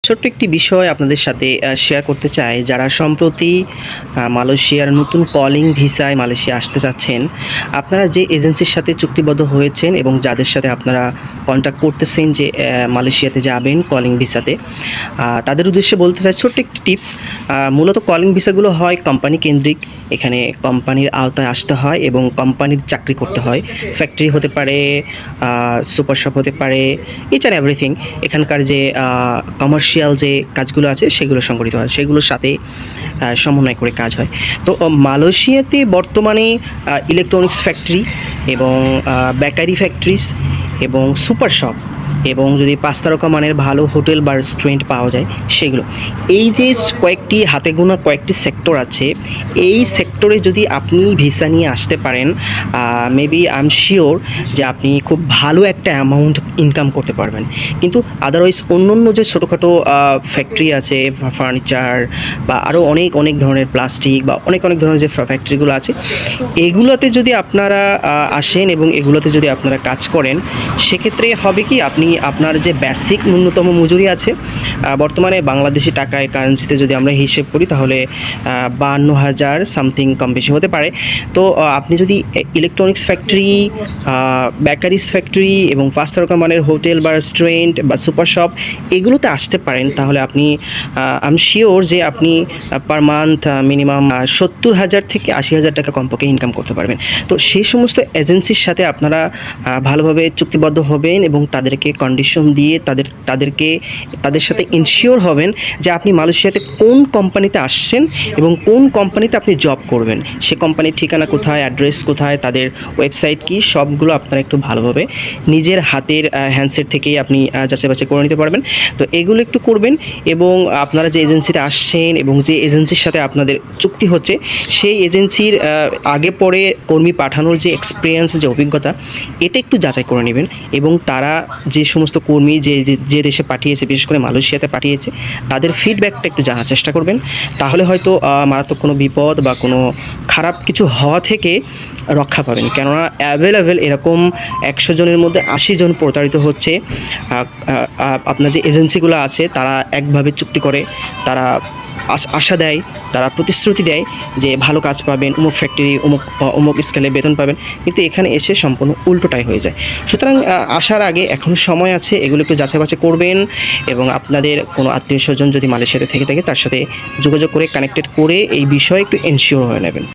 ছোট্ট একটি বিষয় আপনাদের সাথে শেয়ার করতে চাই। যারা সম্প্রতি মালয়েশিয়ার নতুন কলিং ভিসায় মালয়েশিয়া আসতে চাচ্ছেন, আপনারা যে এজেন্সির সাথে চুক্তিবদ্ধ হয়েছেন এবং যাদের সাথে আপনারা কন্ট্যাক্ট করতেছেন যে মালয়েশিয়াতে যাবেন কলিং ভিসাতে, তাদের উদ্দেশ্যে বলতে চাই ছোট্ট একটি টিপস। মূলত কলিং ভিসাগুলো হয় কোম্পানি কেন্দ্রিক। এখানে কোম্পানির আওতায় আসতে হয় এবং কোম্পানির চাকরি করতে হয়। ফ্যাক্টরি হতে পারে, সুপার শপ হতে পারে, ইচ অ্যান্ড এভরিথিং। এখানকার যে কমার্শিয়াল যে কাজগুলো আছে সেগুলো সংগঠিত হয়, সেগুলোর সাথে সমন্বয় করে কাজ হয়। তো মালয়েশিয়াতে বর্তমানে ইলেকট্রনিক্স ফ্যাক্টরি এবং বেকারি ফ্যাক্টরিজ এবং সুপার শপ এবং যদি ৫ তারকা মানের ভালো হোটেল বা রেস্টুরেন্ট পাওয়া যায় সেগুলো, এই যে কয়েকটি হাতে গোনা কয়েকটি সেক্টর আছে, এই সেক্টরে যদি আপনি ভিসা নিয়ে আসতে পারেন, মেবি আই এম শিওর যে আপনি খুব ভালো একটা অ্যামাউন্ট ইনকাম করতে পারবেন। কিন্তু আদারওয়াইজ অন্য যে ছোটোখাটো ফ্যাক্টরি আছে, ফার্নিচার বা আরও অনেক অনেক ধরনের প্লাস্টিক বা অনেক ধরনের যে ফ্যাক্টরিগুলো আছে, এগুলোতে যদি আপনারা আসেন এবং এগুলোতে যদি আপনারা কাজ করেন, সেক্ষেত্রে হবে কি, আপনি আপনার যে বেসিক ন্যূনতম মজুরি আছে, বর্তমানে বাংলাদেশি টাকায় কারেন্সিতে যদি আমরা হিসেব করি তাহলে ৫২,০০০ সামথিং কম বেশি হতে পারে। তো আপনি যদি ইলেকট্রনিক্স ফ্যাক্টরি, বেকারিজ ফ্যাক্টরি এবং ৫ তারকা মানের হোটেল বা রেস্টুরেন্ট বা সুপার শপ এগুলোতে আসতে পারেন, তাহলে আপনি আমি শিওর যে আপনি পার মান্থ মিনিমাম ৭০,০০০ থেকে ৮০,০০০ টাকা কমপক্ষে ইনকাম করতে পারবেন। তো সেই সমস্ত এজেন্সির সাথে আপনারা ভালোভাবে চুক্তিবদ্ধ হবেন এবং তাদেরকে কন্ডিশন দিয়ে তাদের সাথে ইনশিওর হবেন যে আপনি মালয়েশিয়াতে কোন কোম্পানিতে আসছেন এবং কোন কোম্পানিতে আপনি জব করবেন, সে কোম্পানির ঠিকানা কোথায়, অ্যাড্রেস কোথায়, তাদের ওয়েবসাইট কী, সবগুলো আপনারা একটু ভালোভাবে নিজের হাতের হ্যান্ডসেট থেকেই আপনি যাচাই বাছাই করে নিতে পারবেন। তো এগুলো একটু করবেন এবং আপনারা যে এজেন্সিতে আসছেন এবং যে এজেন্সির সাথে আপনাদের চুক্তি হচ্ছে, সেই এজেন্সির আগে পরে কর্মী পাঠানোর যে এক্সপিরিয়েন্স, যে অভিজ্ঞতা, এটা একটু যাচাই করে নেবেন এবং তারা যে সমস্ত কর্মী যে দেশে পাঠিয়েছে, বিশেষ করে মালয়েশিয়াতে পাঠিয়েছে, তাদের ফিডব্যাকটা একটু জানার চেষ্টা করবেন। তাহলে হয়তো মারাত্মক কোনো বিপদ বা কোনো খারাপ কিছু হওয়া থেকে রক্ষা পাবেন। কেননা অ্যাভেলেবেল এরকম ১০০ জনের মধ্যে ৮০ জন প্রতারিত হচ্ছে। আপনার যে এজেন্সিগুলো আছে তারা একভাবে চুক্তি করে, তারা আশা দেয়, তারা প্রতিশ্রুতি দেয় যে ভালো কাজ পাবেন, অমুক ফ্যাক্টরি, অমুক স্কেলে বেতন পাবেন, কিন্তু এখানে এসে সম্পূর্ণ উল্টোটাই হয়ে যায়। সুতরাং আসার আগে এখন সময় আছে, এগুলো একটু যাচাই বাছাই করবেন এবং আপনাদের কোনো আত্মীয় স্বজন যদি মালয়েশিয়াতে থেকে থাকে তার সাথে যোগাযোগ করে কানেক্টেড করে এই বিষয়ে একটু এনশিওর হয়ে নেবেন।